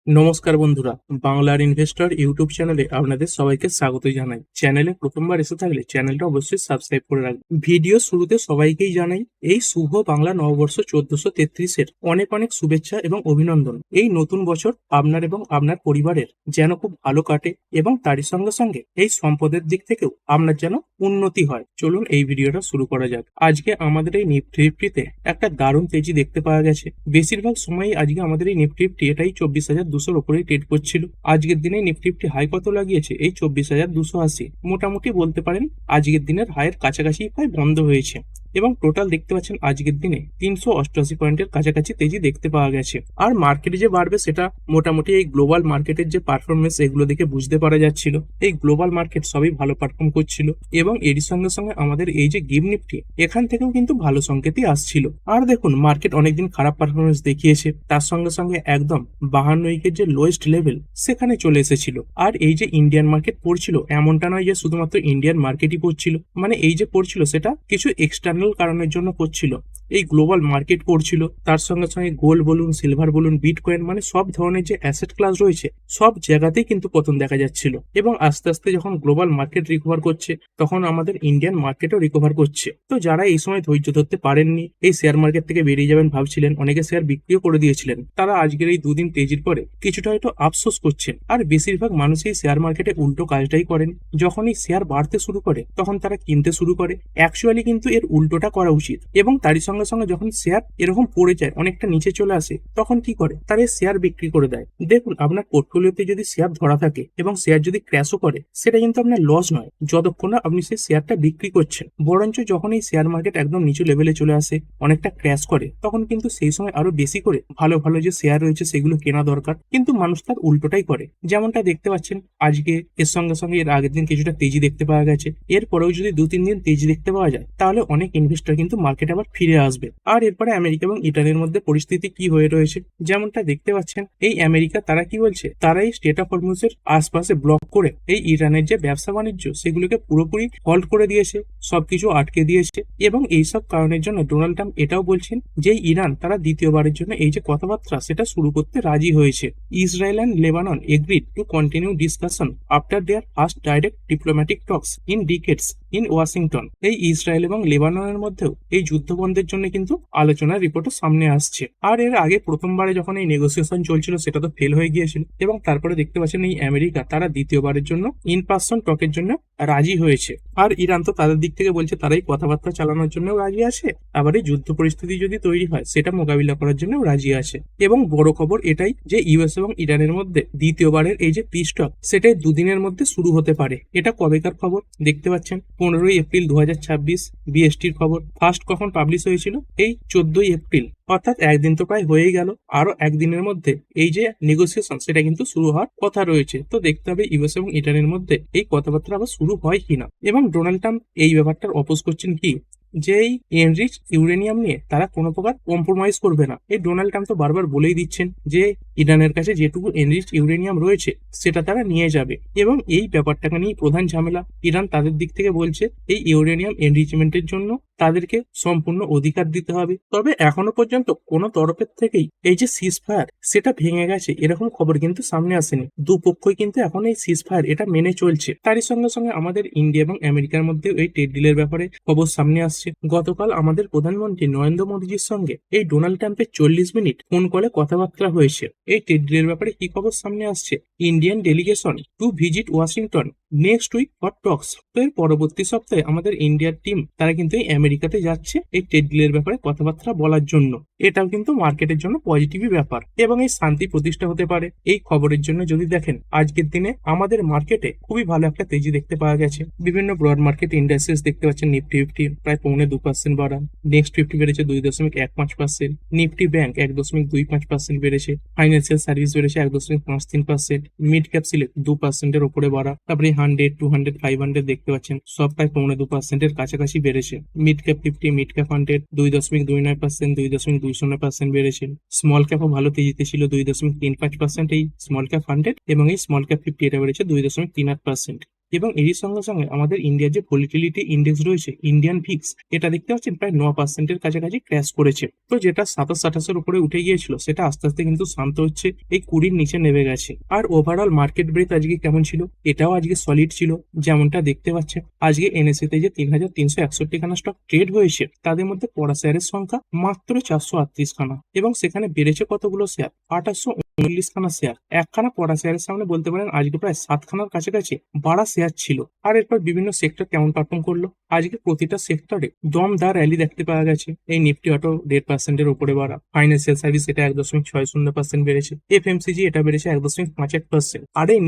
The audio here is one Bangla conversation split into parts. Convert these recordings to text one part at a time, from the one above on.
নমস্কার বন্ধুরা, বাংলার ইনভেস্টর ইউটিউব চ্যানেলে আপনাদের সবাইকে স্বাগত জানাই। চ্যানেলে প্রথমবার এসে থাকলে চ্যানেলটা অবশ্যই সাবস্ক্রাইব করে রাখবেন। ভিডিও শুরুতে সবাইকেই জানাই এই শুভ বাংলা নববর্ষ 1433-এর অনেক অনেক শুভেচ্ছা এবং অভিনন্দন। এই নতুন বছর আপনার এবং আপনার পরিবারের যেন খুব ভালো কাটে এবং তারই সঙ্গে সঙ্গে এই সম্পদের দিক থেকেও আপনার যেন উন্নতি হয়। চলুন এই ভিডিওটা শুরু করা যাক। আজকে আমাদের এই নিফটিতে একটা দারুণ তেজি দেখতে পাওয়া গেছে। বেশিরভাগ সময়ই আজকে আমাদের এই নিফটি এটাই 24,200-র উপরেই ট্রেড করছিল। আজকের দিনে নিফটি হাই কত লাগিয়েছে? এই 24,280। মোটামুটি বলতে পারেন আজকের দিনের হাইয়ের কাছাকাছি প্রায় বন্ধ হয়েছে এবং টোটাল দেখতে পাচ্ছেন আজকের দিনে 388 পয়েন্টের কাছাকাছি তেজি দেখতে পাওয়া গেছে। আর মার্কেটে যে বাড়বে সেটা মোটামুটি এই গ্লোবাল মার্কেটের যে পারফরমেন্স এগুলো দেখে বুঝতে পারা যাচ্ছিল। এই গ্লোবাল মার্কেট সবই ভালো পারফর্ম করছিল এবং এরই সঙ্গে সঙ্গে আমাদের এই যে গিভ নিফটি এখান থেকেও কিন্তু ভালো সংকেতই আসছিল। আর দেখুন মার্কেট অনেকদিন খারাপ পারফরমেন্স দেখিয়েছে, তার সঙ্গে সঙ্গে একদম 52 উইকের যে লোয়েস্ট লেভেল সেখানে চলে এসেছিল। আর এই যে ইন্ডিয়ান মার্কেট পড়ছিল এমনটা নয় যে শুধুমাত্র ইন্ডিয়ান মার্কেটই পড়ছিল, মানে এই যে পড়ছিল সেটা কিছু এক্সটার্নাল কারণের জন্য পড়ছিল। এই গ্লোবাল মার্কেট পড়ছিল, তার সঙ্গে সঙ্গে গোল্ড বলুন, সিলভার বলুন, বিটকয়েন, মানে সব ধরনের যে অ্যাসেট ক্লাস রয়েছে সব জায়গাতেই কিন্তু পতন দেখা যাচ্ছিল। এবং আস্তে আস্তে যখন গ্লোবাল মার্কেট রিকভার করছে তখন আমাদের ইন্ডিয়ান মার্কেটও রিকভার করছে। তো যারা এই সময় ধৈর্য ধরতে পারেননি, এই শেয়ার মার্কেট থেকে বেরিয়ে যাবেন ভাবছিলেন, অনেকে শেয়ার বিক্রিও করে দিয়েছিলেন, তারা আজকের এই দুদিন তেজির পরে কিছুটা হয়তো আফসোস করছেন। আর বেশিরভাগ মানুষই শেয়ার মার্কেটে উল্টো কাজটাই করেন। যখন এই শেয়ার বাড়তে শুরু করে তখন তারা কিনতে শুরু করে। অ্যাকচুয়ালি কিন্তু এর উল্টোটা করা উচিত। এবং তারই সঙ্গে সঙ্গে যখন শেয়ার এরকম পড়ে যায়, অনেকটা নিচে চলে আসে, তখন কি করে তারা শেয়ার বিক্রি করে দেয়। দেখুন আপনার পোর্টফোলিওতে যদি শেয়ার ধরা থাকে এবং শেয়ার যদি ক্র্যাশও করে সেটা কিন্তু আপনার লস নয় যতক্ষণ না আপনি সেই শেয়ারটা বিক্রি করছেন। বরঞ্চ যখন এই শেয়ার মার্কেট একদম নিচু লেভেলে চলে আসে, অনেকটা ক্র্যাশ করে, তখন কিন্তু সেই সময় আরো বেশি করে ভালো ভালো যে শেয়ার রয়েছে সেগুলো কেনা দরকার। কিন্তু মানুষ তার উল্টোটাই করে, যেমনটা দেখতে পাচ্ছেন আজকে এর সঙ্গে সঙ্গে এর আগের দিন কিছুটা তেজি দেখতে পাওয়া গেছে। এরপরেও যদি 2-3 দিন তেজি দেখতে পাওয়া যায় তাহলে অনেক ইনভেস্টর কিন্তু মার্কেটে আবার ফিরে আসবে। আর এরপরে আমেরিকা এবং ইটালির মধ্যে পরিস্থিতি কি হয়ে রয়েছে যেমনটা দেখতে পাচ্ছেন, এই আমেরিকা তারা কি বলছে, তারা এই স্টেট অফ হরমুজের আশপাশে ব্লক করে এই ইরানের যে ব্যবসা বাণিজ্য সেগুলোকে পুরোপুরি হল্ট করে দিয়েছে, সবকিছু আটকে দিয়েছে। এবং এইসব কারণের জন্য ডোনাল্ড ট্রাম্প এটাও বলছেন যে ইরান তারা দ্বিতীয়বারের জন্য এই যে কথাবার্তা সেটা শুরু করতে রাজি হয়েছে। Israel and Lebanon agreed to continue discussion after their first direct diplomatic Tux in ডিকেটস in Washington. এই ইসরায়েল এবং লেবাননের মধ্যেও এই যুদ্ধ বন্ধের জন্য কিন্তু আলোচনার রিপোর্টও সামনে আসছে। আর এর আগে প্রথমবারে যখন এই নেগোসিয়েশন চলছিল সেটা তো ফেল হয়ে গিয়েছিল এবং তারপরে দেখতে পাচ্ছেন এই আমেরিকা তারা দ্বিতীয়বারের জন্য ইন পার্সন টকের জন্য রাজি হয়েছে। আর ইরান তো তাদের দিক থেকে বলছে তারাই কথাবার্তা চালানোর জন্য রাজি আছে, আবার এই যুদ্ধ পরিস্থিতি যদি তৈরি হয় সেটা মোকাবিলা করার জন্য রাজি আছে। এবং বড় খবর এটাই যে ইউএস এবং ইরানের মধ্যে দ্বিতীয়বারের এই যে পিস টক সেটাই দুদিনের মধ্যে শুরু হতে পারে। এটা কবেকার খবর দেখতে পাচ্ছেন, 15 এপ্রিল 2026 বিএসটির খবর। ফার্স্ট কখন পাবলিশ হয়েছিল? এই 14 এপ্রিল, অর্থাৎ একদিন তো প্রায় হয়েই গেল। আরো একদিনের মধ্যে এই যে নেগোসিয়েশন সেটা কিন্তু শুরু হওয়ার কথা রয়েছে। তো দেখতে হবে ইউএস এবং ইরানের মধ্যে এই কথাবার্তা আবার শুরু হয় কিনা। এবং ডোনাল্ড ট্রাম্প এই ব্যাপারটার অপোজ করছেন কি, যে এই এনরিচ ইউরেনিয়াম নিয়ে তারা কোনো প্রকার কম্প্রোমাইজ করবে না। এই ডোনাল্ড ট্রাম্প তো বারবার বলেই দিচ্ছেন যে ইরানের কাছে যেটুকু এনরিচ ইউরেনিয়াম রয়েছে সেটা তারা নিয়ে যাবে। এবং এই ব্যাপারটাকে নিয়ে প্রধান ঝামেলা। ইরান তাদের দিক থেকে বলছে এই ইউরেনিয়াম এনরিচমেন্টের জন্য তাদেরকে সম্পূর্ণ অধিকার দিতে হবে। তবে এখনো পর্যন্ত কোনো তরফের থেকেই এই যে সিজ ফায়ার সেটা ভেঙে গেছে এরকম খবর কিন্তু সামনে আসেনি। দুপক্ষই কিন্তু এখন এই সিজ ফায়ার এটা মেনে চলছে। তারই সঙ্গে সঙ্গে আমাদের ইন্ডিয়া এবং আমেরিকার মধ্যে এই ট্রেড ডিলের ব্যাপারে খবর সামনে আসছে। গতকাল আমাদের প্রধানমন্ত্রী নরেন্দ্র মোদীজির সঙ্গে এই ডোনাল্ড ট্রাম্পের 40 মিনিট ফোন কলে কথাবার্তা হয়েছে। এই ট্রেড ডিলের ব্যাপারে কি খবর সামনে আসছে, Indian delegation to visit Washington next week for talks. তো এর পরবর্তী সপ্তাহে আমাদের ইন্ডিয়ার টিম তারা কিন্তু এই আমেরিকাতে যাচ্ছে এই ট্রেড ডিলের ব্যাপারে কথাবার্তা বলার জন্য। এটাও কিন্তু মার্কেটের জন্য পজিটিভই ব্যাপার এবং এই শান্তি প্রতিষ্ঠা হতে পারে। এই খবরের জন্য যদি দেখেন আজকের দিনে আমাদের মার্কেটে খুবই ভালো একটা তেজি দেখতে পাওয়া গেছে। বিভিন্ন ব্রড মার্কেট ইন্ডাস্ট্রিজ দেখতে পাচ্ছেন নিফটি 50 প্রায় 2.25% বাড়া, নেক্সট 50 বেড়েছে 2.15%, নিফটি ব্যাংক 1.25% বেড়েছে, ফাইন্যান্সিয়াল সার্ভিস বেড়েছে 1.53%, মিড ক্যাপ সিলেক্ট 2% এর উপরে বাড়া। তারপরে 100, 200, 500 দেখতে পাচ্ছেন সব প্রায় 2.5% এর কাছাকাছি বেড়েছে। মিড ক্যাপ 50, মিড ক্যাপ 100 2.29%, 2.20% বেড়েছে। স্মল ক্যাপও ভালো তেজিতে ছিল 2.35% এই স্মল ক্যাপ 100 এবং এই স্মল ক্যাপ 50 এটা বেড়েছে 2.38%। এবং এরই সঙ্গে সঙ্গে আমাদের ইন্ডিয়ার যে ভলিটিলিটি ইন্ডেক্স রয়েছে ইন্ডিয়ান ভিক্স, এটা দেখতে পাচ্ছেন প্রায় 9% কাছাকাছি ক্র্যাশ করেছে। তো যেটা 27-28-এর উপরে উঠে গিয়েছিল সেটা আস্তে আস্তে কিন্তু শান্ত হচ্ছে, এই 20-র নিচে নেমে গেছে। আর ওভারঅল মার্কেট ব্রেথ আজকে কেমন ছিল, এটাও আজকে সলিড ছিল। যেমনটা দেখতে পাচ্ছেন আজকে এনএসসি তে যে 3361 খানা স্টক ট্রেড হয়েছে, তাদের মধ্যে পড়া শেয়ারের সংখ্যা মাত্র 438 খানা, এবং সেখানে বেড়েছে কতগুলো শেয়ার, 839 খানা শেয়ার। একখানা পড়া শেয়ারের সামনে বলতে পারেন আজকে প্রায় 7 খানার কাছাকাছি বাড়া শেয়ার ছিল। আর এরপর বিভিন্ন সেক্টর কেমন পারফর্ম করলো, আজকে প্রতিটা সেক্টরে দমদার র্যালি দেখতে পাওয়া গেছে। এই নিফটি অটো 1.5% উপরে বাড়া, ফাইন্যান্সিয়াল সার্ভিস এটা 1.60% বেড়েছে, এফএমসিজি এটা বেড়েছে 1.51%। আর এই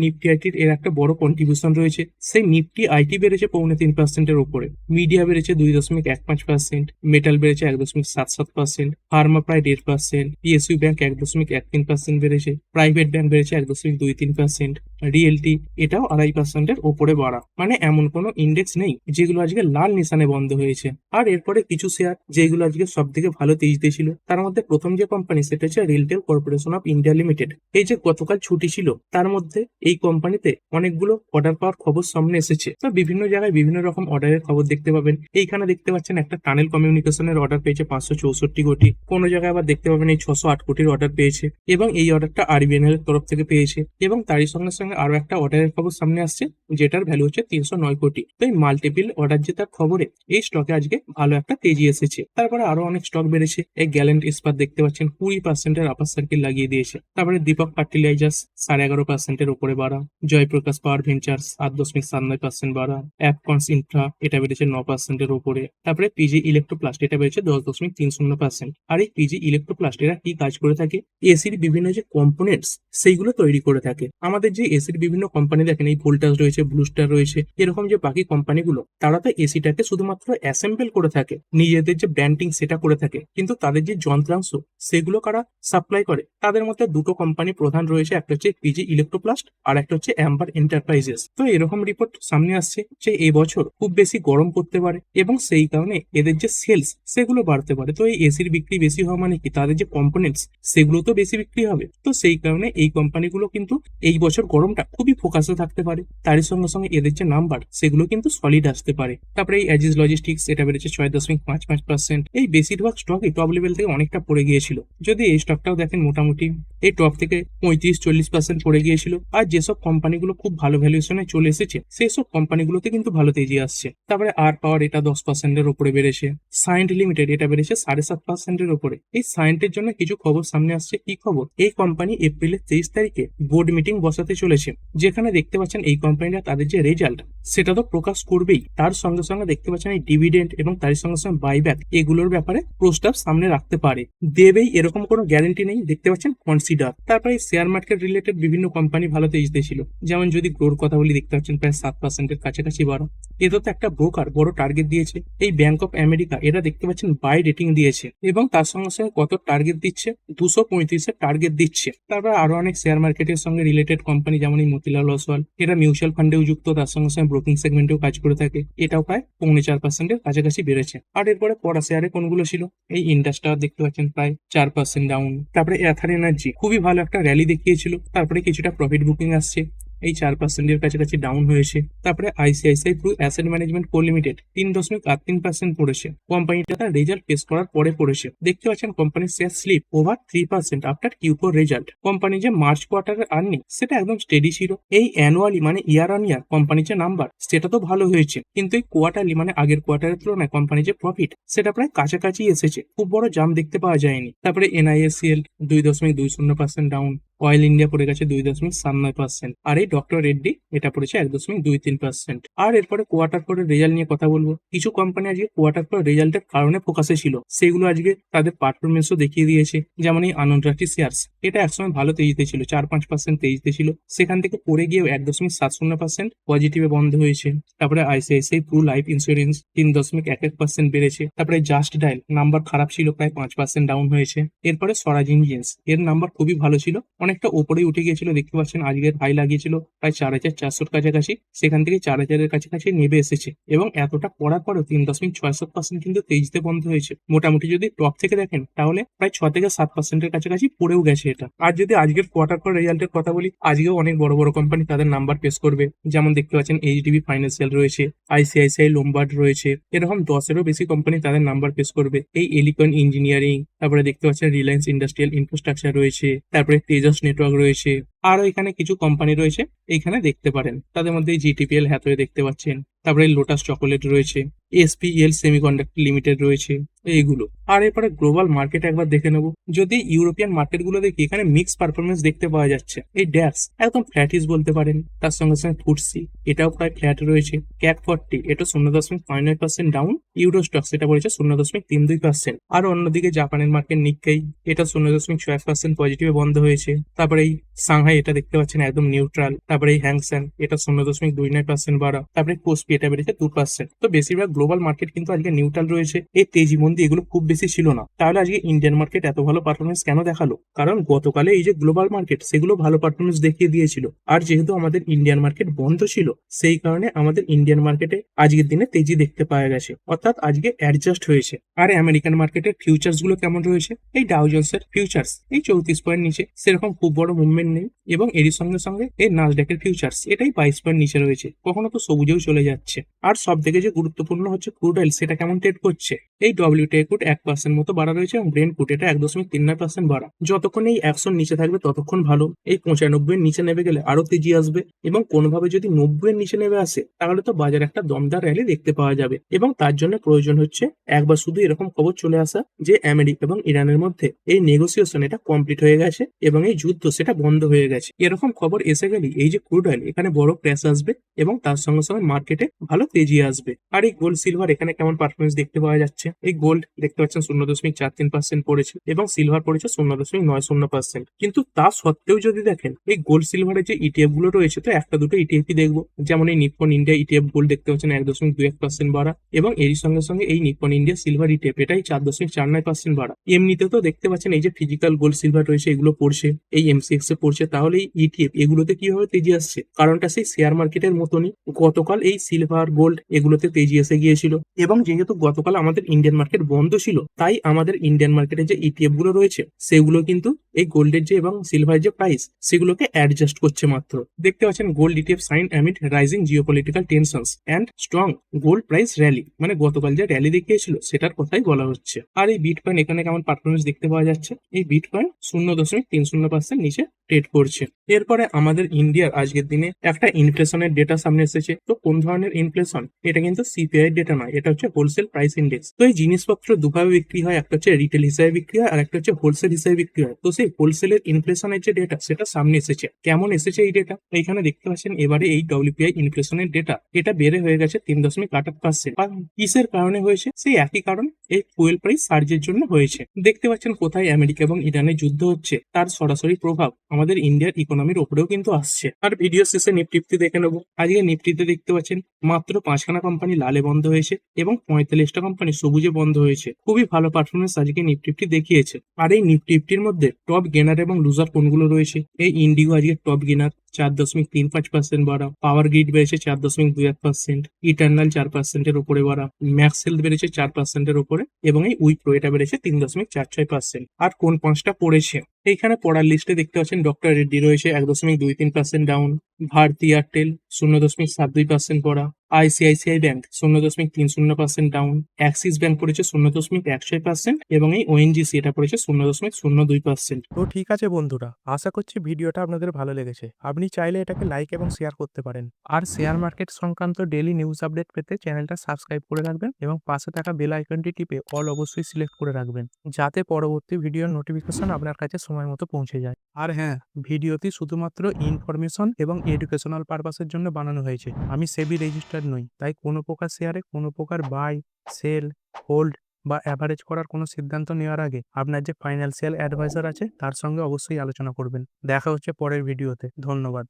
নিফটি আইটির এর একটা বড় কন্ট্রিবিউশন রয়েছে, সেই নিফটি আইটি বেড়েছে 3.25%-এর উপরে, মিডিয়া বেড়েছে 2.15%, মেটাল বেড়েছে 1.77%, ফার্মা প্রায় 1.5%, পিএসইউ ব্যাংক 1.13% বেড়েছে, প্রাইভেট ব্যাংক বেড়েছে 1.23%, রিয়েলটি এটাও 2.5%-এর উপরে বাড়া। মানে এমন কোনো ইন্ডেক্স নেই যেগুলো আজকে লাল নিশানে বন্ধ হয়েছে। আর এরপরে কিছু শেয়ার যেগুলো আজকে সব থেকে ভালো তেজিতে ছিল, তার মধ্যে প্রথম যে কোম্পানি সেটা হচ্ছে রিলটেল কর্পোরেশন অফ ইন্ডিয়া লিমিটেড। এই যে গতকাল ছুটি ছিল, তার মধ্যে এই কোম্পানিতে অনেকগুলো অর্ডার পাওয়ার খবর সামনে এসেছে। তো বিভিন্ন জায়গায় বিভিন্ন রকম অর্ডারের খবর দেখতে পাবেন। এইখানে দেখতে পাচ্ছেন একটা টানেল কমিউনিকেশনের অর্ডার পেয়েছে 564 কোটি, কোনো জায়গায় আবার দেখতে পাবেন এই 608 কোটির অর্ডার পেয়েছে, এবং এই অর্ডারটা আরবিএনএল এর তরফ থেকে পেয়েছে। এবং তারই সঙ্গে সঙ্গে আরো একটা অর্ডারের খবর সামনে আসছে, যেটার ভ্যালু হচ্ছে 309 কোটি। তো এই মাল্টিপল অর্ডার জেতার খবরে এই স্টকে আজকে ভালো একটা তেজি এসেছে। তারপরে আরো অনেক স্টক বেড়েছে। এই গ্যালেন্ট ইস্পাত দেখতে পাচ্ছেন 20%-এর আপার সার্কিল লাগিয়ে দিয়েছে। তারপরে দীপক ফার্টিলাইজার্স 11.5%-এর উপরে বাড়া, জয়প্রকাশ পাওয়ার ভেঞ্চার্স 8.97% বাড়া, অ্যাপকনস ইনফ্রা এটা বেড়েছে 9%-এর উপরে। তারপরে পিজি ইলেকট্রোপ্লাস্ট এটা বেড়েছে 10.30%। আর এই পিজি ইলেকট্রোপ্লাস্ট এরা কি কাজ করে থাকে, এসির বিভিন্ন যে কম্পোনেন্টস সেইগুলো তৈরি করে থাকে। আমাদের যে এসির বিভিন্ন কোম্পানি দেখেন, এই ভোল্টাস রয়েছে, ব্লুস্টার রয়েছে, এরকম যে বাকি কোম্পানিগুলো, তারা তো এসিটাকে শুধুমাত্র অ্যাসেম্বল করে থাকে, নিজেদের যে ব্র্যান্ডিং সেটা করে থাকে, কিন্তু তাদের যে যন্ত্রাংশ সেগুলো কারা সাপ্লাই করে, তাদের মধ্যে দুটো কোম্পানি প্রধান রয়েছে, একটা হচ্ছে পিজি ইলেকট্রোপ্লাস্ট আর একটা হচ্ছে অ্যাম্বার এন্টারপ্রাইজেস। তো এরকম রিপোর্ট সামনে আসছে যে এবছর খুব বেশি গরম পড়তে পারে, এবং সেই কারণে এদের যে সেলস সেগুলো বাড়তে পারে। তো এই এসির বিক্রি বেশি হওয়া মানে কি, তাদের যে কম্পোনেন্টস সেগুলো তো বেশি বিক্রি হবে। তো সেই কারণে এই কোম্পানিগুলো কিন্তু এই বছর গরমটা খুবই ফোকাসে থাকতে পারে। তারই সঙ্গে সঙ্গে এদের যে নাম্বার সেগুলো কিন্তু সলিড আসতে পারে। তারপরে এই অ্যাজিস লজিস্টিক্স এটা বেড়েছে 6.55%। এই বেশিরভাগ স্টকই টপ লেভেল থেকে অনেকটা পড়ে গিয়েছিল, যদি এই স্টকটাও দেখেন মোটামুটি এই টপ থেকে 35-40% পড়ে গিয়েছিল। আর যেসব কোম্পানিগুলো খুব ভালো ভ্যালুয়েশনে চলে এসেছে সেই সব কোম্পানিগুলোতে কিন্তু ভালো তেজি আসছে। তারপরে আর পাওয়ার এটা 10%-এর উপরে বেড়েছে, সায়েন্ট লিমিটেড এটা বেড়েছে 7.5%-এর উপরে। এই সায়েন্টের জন্য কিছু খবর সামনে আসছে। কি খবর, এই কোম্পানি এপ্রিলের 23 তারিখে বোর্ড মিটিং বসাতে চলেছে, যেখানে দেখতে পাচ্ছেন এই কোম্পানিটা তাদের যে রেজাল্ট সেটা তো প্রকাশ করবেই, তার সঙ্গে সঙ্গে দেখতে পাচ্ছেন এই ডিভিডেন্ড এবং তার সঙ্গে সঙ্গে বাইব্যাক এগুলোর ব্যাপারে প্রস্তাব সামনে রাখতে পারে, দেবেই এরকম কোনো গ্যারেন্টি নেই। দেখতে পাচ্ছেন কনসিডার। তারপরে শেয়ার মার্কেট রিলেটেড বিভিন্ন কোম্পানি ভালো তেজিতে ছিল, যেমন যদি গ্রোর কথা বলি দেখতে পাচ্ছেন প্রায় 7%-এর কাছাকাছি বাড়া। এদের তো একটা ব্রোকার বড় টার্গেট দিয়েছে, এই ব্যাংক অফ আমেরিকা, এরা দেখতে পাচ্ছেন বাই রেটিং দিয়েছে, এবং তার সঙ্গে সঙ্গে কত টার্গেট দিচ্ছে, 235-এর টার্গেট দিচ্ছে। তারপর আরো অনেক শেয়ার মার্কেটের সঙ্গে রিলেটেড কোম্পানি, যেমন এই মতিলাল ওসওয়াল, এরা মিউচুয়াল ফান্ডেও যুক্ত, তার সঙ্গে সঙ্গে ব্রোকিং সেগমেন্টেও কাজ করে থাকে, এটাও প্রায় 4.5%-এর কাছাকাছি বেড়েছে। আর এরপরে পড়া শেয়ারে কোনগুলো ছিল, এই ইন্ডাস্টার দেখতে পাচ্ছেন প্রায় 4% ডাউন। তারপরে অ্যাথার এনার্জি খুবই ভালো একটা র্যালি দেখিয়েছিল, তারপরে কিছুটা প্রফিট বুকিং আসছে, এই 4%-এর কাছাকাছি ডাউন হয়েছে। তারপরে আইসিআইসিআই প্রু অ্যাসেট ম্যানেজমেন্ট কো লিমিটেড 3.83% পড়েছে, কোম্পানিটা তার রেজাল্ট পেশ করার পরে পড়েছে। দেখতে পাচ্ছেন কোম্পানির share slip over 3% after Q4 result. Company যে মার্চ কোয়ার্টারের আর্নিং সেটা একদম স্টেডি ছিল। এই অ্যানুয়ালি মানে ইয়ার অন ইয়ার কোম্পানির যে নাম্বার সেটা তো ভালো হয়েছে, কিন্তু এই কোয়ার্টারলি মানে আগের কোয়ার্টারের তুলনায় কোম্পানির যে প্রফিট সেটা প্রায় কাছাকাছি এসেছে, খুব বড় জাম দেখতে পাওয়া যায়নি। তারপরে এনআইএসিএল 2.20% ডাউন, অয়েল ইন্ডিয়া পড়ে গেছে 2.79%, আর এই ডক্টর রেড্ডি এটা পড়েছে 1.23%। আর এরপরে কোয়ার্টার পরে রেজাল্ট নিয়ে কথা বলবো। কিছু কোম্পানি আজকে কোয়ার্টার পর রেজাল্টের কারণে ফোকাসে ছিল, সেগুলো আজকে তাদের পারফরমেন্সও দেখিয়ে দিয়েছে। যেমন এই আনন্দ রাঠি শেয়ার্স, এটা একসময় ভালো তেজিতে ছিল, 4-5% তেজিতে ছিল, সেখান থেকে পড়ে গিয়ে 1.70% পজিটিভে বন্ধ হয়েছে। তারপরে আইসিআইসিআই প্রু লাইফ ইন্স্যুরেন্স 3.11% বেড়েছে। তারপরে জাস্ট ডায়াল নাম্বার খারাপ ছিল, প্রায় 5% ডাউন হয়েছে। এরপরে স্বরাজ ইঞ্জিনস, এর নাম্বার খুবই ভালো ছিল, অনেক অনেকটা ওপরেই উঠে গিয়েছিল, দেখতে পাচ্ছেন আজকের হাই লাগিয়েছিল প্রায় 4,400 কাছাকাছি, সেখান থেকে 4,000 কাছাকাছি নেমে এসেছে এবং এতটা পড়ার পরেও 3.67% কিন্তু তেজিতে বন্ধ হয়েছে। মোটামুটি যদি টপ থেকে দেখেন তাহলে প্রায় 6 থেকে 7% কাছাকাছি পড়েও গেছে এটা। আর যদি আজকের কোয়ার্টার পর রেজাল্টের কথা বলি, আজকেও অনেক বড় বড় কোম্পানি তাদের নাম্বার পেশ করবে, যেমন দেখতে পাচ্ছেন এইচডিবি ফাইন্যান্সিয়াল রয়েছে, আইসিআইসিআই লোমবার্ড রয়েছে, এরকম 10-এরও বেশি কোম্পানি তাদের নাম্বার পেশ করবে। এই এলিকন ইঞ্জিনিয়ারিং, তারপরে দেখতে পাচ্ছেন রিলায়েন্স ইন্ডাস্ট্রিয়াল ইনফ্রাস্ট্রাকচার রয়েছে, তারপরে তেজস নেটওয়ার্ক রয়েছে, আরো এখানে কিছু কোম্পানি রয়েছে এইখানে দেখতে পারেন। তাদের মধ্যে জিটিপিএল হ্যাথওয়ে দেখতে পাচ্ছেন, তারপরে লোটাস চকোলেট রয়েছে, এসপিএল সেমিকন্ডাক্টর লিমিটেড রয়েছে, এইগুলো। আর এরপরে গ্লোবাল মার্কেট একবার দেখে নেব। যদি ইউরোপিয়ান মার্কেট গুলো দেখি, এখানে মিক্স পারফরমেন্স দেখতে পাওয়া যাচ্ছে। এই ড্যাক্স একদম ফ্ল্যাটিস বলতে পারেন, তার সঙ্গে সঙ্গে ফুটসি এটাও প্রায় ফ্ল্যাট রয়েছে, ক্যাক 40 এটা 0.59% ডাউন, ইউরোস্টক্স এটা পড়েছে 0.32%। আর অন্যদিকে জাপানের মার্কেট নিক্কেই এটা 0.6% পজিটিভে বন্ধ হয়েছে। তারপরে এই সাংহাই এটা দেখতে পাচ্ছেন একদম নিউট্রাল। তারপরে এই হ্যাংসেন এটা 0.29% বাড়া। তারপরে কোসপি এটা বেড়েছে 2%। তো বেশিরভাগ গ্লোবাল মার্কেট কিন্তু আজকে নিউট্রাল রয়েছে। এই তেজি মন্দি এগুলো খুব বেশি ছিল না। তাহলে আজকে ইন্ডিয়ান মার্কেট এত ভালো পারফরমেন্স কেন দেখালো? কারণ গতকালে এই যে গ্লোবাল মার্কেট সেগুলো ভালো পারফরমেন্স দেখিয়ে দিয়েছিল, আর যেহেতু আমাদের ইন্ডিয়ান মার্কেট বন্ধ ছিল সেই কারণে আমাদের ইন্ডিয়ান মার্কেটে আজকের দিনে তেজি দেখতে পাওয়া গেছে, অর্থাৎ আজকে অ্যাডজাস্ট হয়েছে। আর আমেরিকান মার্কেটের ফিউচার্স গুলো কেমন রয়েছে? এই ডাউ জোন্সের ফিউচার্স এই 34 পয়েন্ট নিচে, সেরকম খুব বড় মুভমেন্ট নেই। এবং এরই সঙ্গে সঙ্গে এই নাসডাকের ফিউচার্স এটাই 22 পয়েন্ট নিচে রয়েছে, কখনো তো সবুজেও চলে যাচ্ছে। আর সব থেকে যে গুরুত্বপূর্ণ হচ্ছে ক্রুড অয়েল, সেটা কেমন ট্রেড করছে? এই ডব্লিউটিআই ক্রুড 1% মতো বাড়া রয়েছে এবং ব্রেন্ট ক্রুড এটা 1.39% বাড়া। যতক্ষণ এই 100 নিচে থাকবে ততক্ষণ ভালো। এই 95 এর নিচে নেমে গেলে আরো তেজি আসবে, এবং কোনোভাবে যদি 90 এর নিচে নেমে আসে তাহলে তো বাজারে একটা দমদার র্যালি দেখতে পাওয়া যাবে। এবং তার জন্য প্রয়োজন হচ্ছে একবার শুধু এরকম খবর চলে আসা যে আমেরিকা এবং ইরানের মধ্যে এই নেগোসিয়েশন এটা কমপ্লিট হয়ে গেছে এবং এই যুদ্ধ সেটা বন্ধ হয়ে গেছে। এরকম খবর এসে গেলে এই যে ক্রুড অয়েল এখানে বড় ক্র্যাশ আসবে এবং তার সঙ্গে সঙ্গে মার্কেটে ভালো তেজি আসবে। আর এই গোল্ড সিলভার এখানে কেমন পারফরমেন্স দেখতে পাওয়া যাচ্ছে? এই গোল্ড দেখতে পাচ্ছেন 0.43% পড়েছে এবং সিলভার পড়েছে 0.90%। কিন্তু তা সত্ত্বেও যদি দেখেন এই গোল্ড সিলভারের যে ইটিএফ গুলো রয়েছে, তো একটা দুটো ইটিএফই দেখবো, যেমন এই নিপ্পন ইন্ডিয়া ইটিএফ গোল্ড দেখতে পাচ্ছেন 1.21% বাড়া, এবং এরই সঙ্গে সঙ্গে এই নিপ্পন ইন্ডিয়া সিলভার ইটিএফ এটাই 4.49% বাড়া। এমনিতে তো দেখতে পাচ্ছেন এই যে ফিজিক্যাল গোল্ড সিলভার রয়েছে এগুলো পড়ছে, এই এমসিএক্স এ পড়ছে, তাহলে এই ইটিএফ এগুলোতে কিভাবে তেজি আসছে? কারণটা সেই শেয়ার মার্কেটের মতনই, গতকাল এই সিলভার গোল্ড এগুলোতে তেজি এসে গিয়েছিল, এবং যেহেতু গতকাল আমাদের ইন্ডিয়ান মার্কেট বন্ধ ছিল তাই আমাদের ইন্ডিয়ান মার্কেটে যে ইটিএফ গুলো রয়েছে সেগুলো কিন্তু এই গোল্ডের যে এবং সিলভারের যে প্রাইস সেগুলোকে অ্যাডজাস্ট করছে মাত্র। দেখতে পাচ্ছেন gold ETF shine amid rising geopolitical tensions and strong gold price rally, মানে গতকাল যে র্যালি দেখিয়েছিল সেটার কথাই বলা হচ্ছে। আর এই বিটকয়েন এখানে কেমন পারফরমেন্স দেখতে পাওয়া যাচ্ছে? এই বিটকয়েন 0.30% নিচে ট্রেড করছে। এরপরে আমাদের ইন্ডিয়ার আজকের দিনে একটা ইনফ্লেশনের ডেটা সামনে এসেছে। তো কোন ধরনের ইনফ্লেশন? এটা কিন্তু সিপিআই ডেটা নয়, এটা হচ্ছে হোলসেল প্রাইস ইন্ডেক্স। তো এই জিনিসপত্র দুভাবে বিক্রি হয়, একটা হচ্ছে রিটেল হিসাবে বিক্রি হয় আর একটা হচ্ছে হোলসেল হিসাবে বিক্রি হয়। তো সেই হোলসেলের ইনফ্লেশনের যে ডেটা সেটা সামনে এসেছে। কেমন এসেছে এই ডেটা? এইখানে দেখতে পাচ্ছেন এবারে এই ডব্লিউপিআই ইনফ্লেশনের ডেটা এটা বেড়ে হয়ে গেছে 3.8%। কিসের কারণে হয়েছে? সেই একই কারণ, এই ফুয়েল প্রাইস সার্জের জন্য হয়েছে। দেখতে পাচ্ছেন কোথায় আমেরিকা এবং ইরানের যুদ্ধ হচ্ছে তার সরাসরি প্রভাব আমাদের ইন্ডিয়ার ইকোনমির উপরেও কিন্তু আসছে। আর ভিডিও শেষে নিফটি দেখে নেবো। আজকে নিফটিতে দেখতে পাচ্ছেন মাত্র 5খানা কোম্পানি লালে বন্ধ হয়েছে এবং 45টা কোম্পানি সবুজে বন্ধ হয়েছে। খুবই ভালো পারফরমেন্স আজকে নিফটি দেখিয়েছে। আর এই নিফটির মধ্যে টপ গেনার এবং লুজার কোনগুলো রয়েছে? এই ইন্ডিগো আজকে টপ গেনার 4.35% বাড়া, পাওয়ার গ্রিড বেড়েছে 4.21%, ইটার্নাল 4%-এর উপরে বাড়া, ম্যাক্স হেলথ বেড়েছে 4%-এর উপরে, এবং এই উইপ্রো এটা বেড়েছে 3.46%। আর কোন পাঁচটা পড়েছে? এইখানে পড়ার লিস্টে দেখতে পাচ্ছেন ডক্টর রেড্ডি রয়েছে 1.23% ডাউন, ভারতী এয়ারটেল 0.72% পড়া, ICICI bank 0.30% down, Axis bank পড়েছে 0.16%, এবং এই ওএনজিসি এটা পড়েছে 0.02%। তো ঠিক আছে বন্ধুরা, আশা করছি ভিডিওটা আপনাদের ভালো লেগেছে। আপনি চাইলে এটাকে লাইক এবং শেয়ার করতে পারেন। আর শেয়ার মার্কেট সংক্রান্ত ডেইলি নিউজ আপডেট পেতে চ্যানেলটা সাবস্ক্রাইব করে রাখবেন এবং পাশে থাকা বেল আইকনটি টিপে অল অবশ্যই সিলেক্ট করে রাখবেন, যাতে পরবর্তী ভিডিওর নোটিফিকেশন আপনার কাছে সময় মতো পৌঁছে যায়। আর হ্যাঁ, ভিডিওটি শুধুমাত্র ইনফরমেশন এবং এডুকেশনাল পারপাসের জন্য বানানো হয়েছে। আমি সেবি রেজিস্টার্ড নই, তাই কোনো প্রকার শেয়ারে কোনো প্রকার বাই, সেল, হোল্ড বা অ্যাভারেজ করার কোনো সিদ্ধান্ত নেওয়ার আগে আপনার যে ফাইন্যান্সিয়াল অ্যাডভাইজার আছে তার সঙ্গে অবশ্যই আলোচনা করবেন। দেখা হচ্ছে পরের ভিডিওতে। ধন্যবাদ।